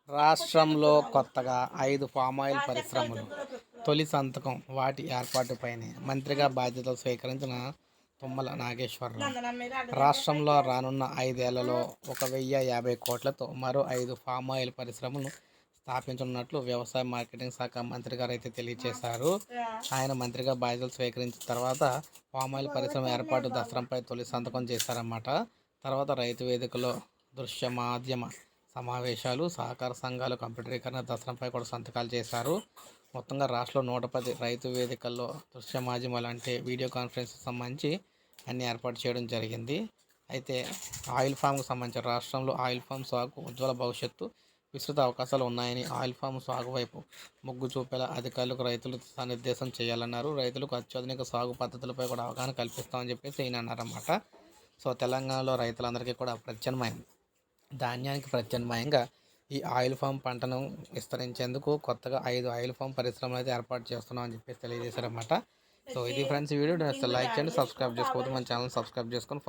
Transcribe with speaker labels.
Speaker 1: రాష్ట్రంలో కొత్తగా 5 పామాయిల్ పరిశ్రమలు తొలి సంతకం వాటి ఏర్పాటుపైనే మంత్రిగా బాధ్యతలు స్వీకరించిన తుమ్మల నాగేశ్వరరావు. రాష్ట్రంలో రానున్న 5 ఏళ్లలో 1,050 కోట్లతో మరో 5 పామాయిల్ పరిశ్రమలను స్థాపించనున్నట్లు వ్యవసాయ మార్కెటింగ్ శాఖ మంత్రి గారు అయితే తెలియజేశారు. ఆయన మంత్రిగా బాధ్యతలు స్వీకరించిన తర్వాత పామాయిల్ పరిశ్రమ ఏర్పాటు దసరంపై తొలి సంతకం చేశారన్నమాట. తర్వాత రైతు వేదికలో దృశ్య మాధ్యమ సమావేశాలు, సహకార సంఘాల కంప్యూటరీకరణ దసరంపై కూడా సంతకాలు చేశారు. మొత్తంగా రాష్ట్రంలో 110 రైతు వేదికల్లో దృశ్య మాధ్యమాలు అంటే వీడియో కాన్ఫరెన్స్ సంబంధించి అన్ని ఏర్పాటు చేయడం జరిగింది. అయితే ఆయిల్ ఫామ్కు సంబంధించి రాష్ట్రంలో ఆయిల్ ఫామ్ సాగు ఉజ్వల భవిష్యత్తు, విస్తృత అవకాశాలు ఉన్నాయని, ఆయిల్ ఫామ్ సాగు వైపు మొగ్గు చూపేలా అధికారులకు రైతులు దిశానిర్దేశం చేయాలన్నారు. రైతులకు అత్యాధునిక సాగు పద్ధతులపై కూడా అవగాహన కల్పిస్తామని చెప్పేసి ఈయన అన్నారన్నమాట. సో తెలంగాణలో రైతులందరికీ కూడా ధాన్యానికి ప్రత్యామ్నాయంగా ఈ ఆయిల్ ఫామ్ పంటను విస్తరించేందుకు కొత్తగా 5 ఆయిల్ ఫామ్ పరిశ్రమలు అయితే ఏర్పాటు చేస్తున్నామని చెప్పేసి తెలియజేశారన్నమాట. సో ఇది ఫ్రెండ్స్, ఈ వీడియో లైక్ చేయండి, సబ్స్క్రైబ్ చేసుకోవద్దు, మన ఛానల్ సబ్స్క్రైబ్ చేసుకొని